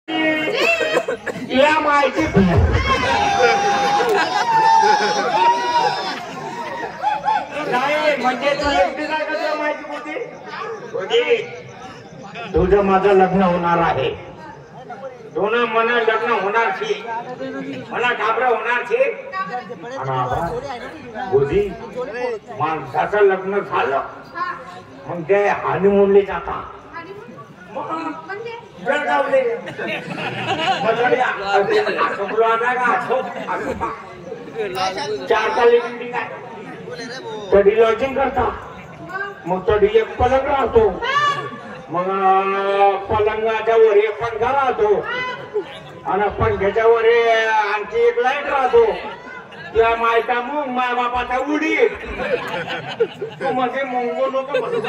या माहिती नाही म्हणजे तू एकटी नाही का माहिती होती तुझं माझं लग्न होणार आहे दोन मन लग्न होणार छे मला घाबरा होणार छे बुधी माणसाचं लग्न झालं मग ते हनीमूनले जाता जळगावले चार ताली बिल्डिंग आहे तडी लॉजिंग करता मग तडी एक पलंग राहतो मग पलंगाच्या वर एक पंखा राहतो आणि पंख्याच्या वर आणखी एक लाईट राहतो त्या मायका मग माय बापाचा उडी तू मध्ये मुंगो नको म्हणू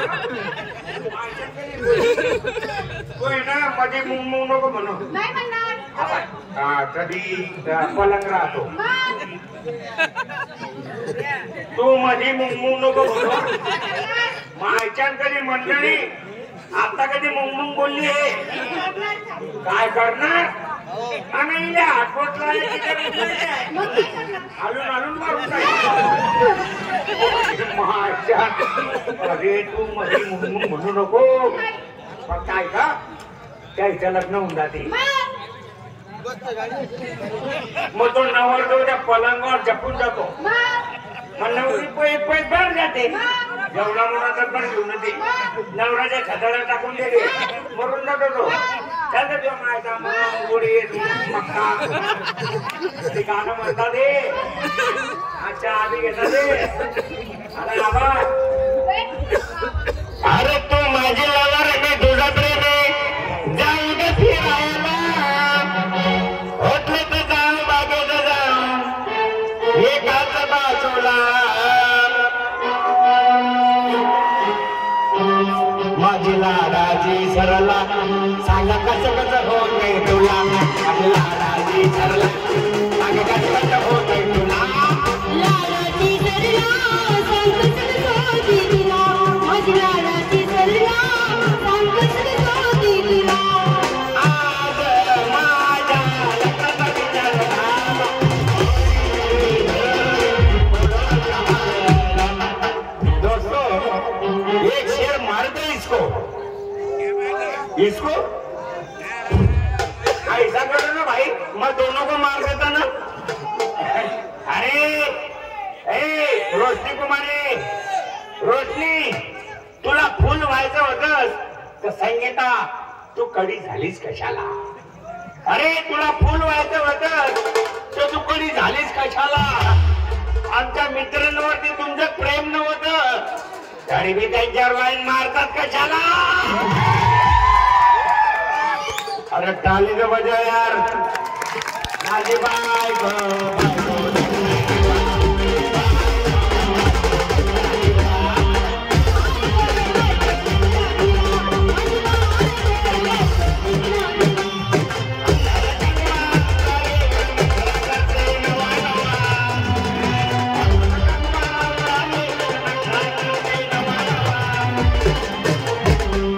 ना मध्ये मुंगो नको म्हणू कधी पलंग राहतो तू मध्ये मुंगो नको म्हणू मायच्या कधी मंडळी आता कधी मुंगमुंग बोलली आहे काय करणार आणि आठवटला हालून हालून मारून अरे तू मध्ये मुंगमुंग म्हणू नको पण काय का त्याचं लग्न होऊन जाते मग तो नवरदेव त्या पलंगावर जपून जातो मग नवरी पैसे भर जाते जेवढा मोठा तर पण घेऊन येते नवराच्या खताला टाकून देते मरून जातो तो चालतं तेव्हा मायचा मग गोडी मक्का ते गाणं म्हणतात ते अच्छा आधी घेतात ते अरे बाबा अरे तू माझी लवर मी तुझा प्रेम जाऊ दे फिरायला होतले तर जाऊ बागेत जाऊ एकाच बाजूला माझी लाडाची सरला सांगा कसं कसं होत नाही तुला माझी लाडाची सरला सांगा कसं कसं होत नाही तुला लाडाची सरला सांग कसं होती तुला माझी लाडाची सरला सांग कसं होती तुला आज माझ्या लग्नाचा विचार दोस्तों एक शेर मार दे इसको ऐसा करो ना भाई मैं दोनों को मार देता ना अरे ए रोशनी कुमारी रोशनी तुला फुल व्हायचं होतंस तर संगीता तू कडी झालीस कशाला अरे तुला फुल व्हायचं होतंस तर तू कडी झालीस कशाला आमच्या मित्रांवरती तुमचं प्रेम नव्हतं तरी बी त्यांच्यावर वाईन मारतात कशाला अरे टाली तो बजा यार माझी बायको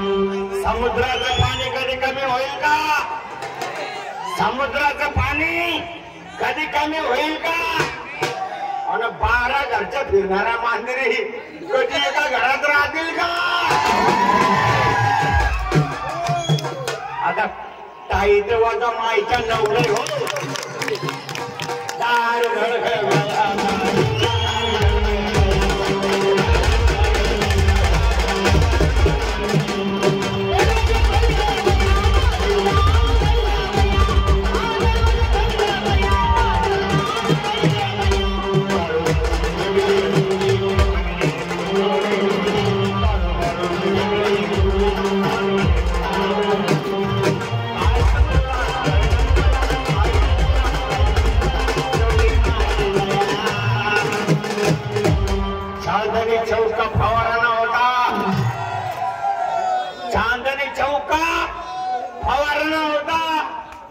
समुद्राचं पाणी कधी कमी होईल का समुद्राचं पाणी कधी कमी होईल का आणि 12 घरच्या फिरणाऱ्या मांजरी कधी एका घरात राहतील का आता ताई तेव्हा का माईच्या नवरे हो दार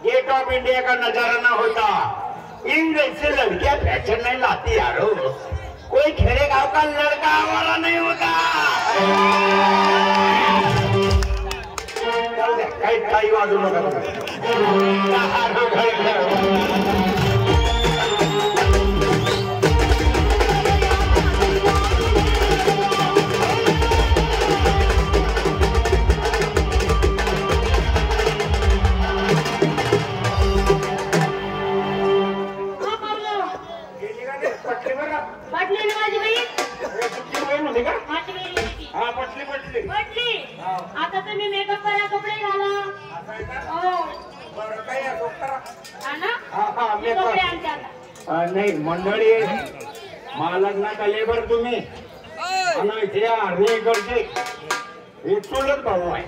गेट ऑफ इंडिया का नजारा ना होता इन जैसे लड़कियां फैशन नहीं लाती यारो कोई खेड़े गांव का लड़का वाला नहीं होता काही वाजू नका पटली ना माझी बहीण? तुमची बहीण होती का? माझी बहीण होती. हा पटली पटली. पटली. हा. आता तुम्ही मेकअप करा, कपडे घाला. असं आहे का? हो. बरं काय आहे, डॉक्टर? हा ना? हा मी कपडे आणते आता. नाही मंडळी मला लग्नात आले बरं तुम्ही आणि हे रे करते हे चुलत भाऊ आहे.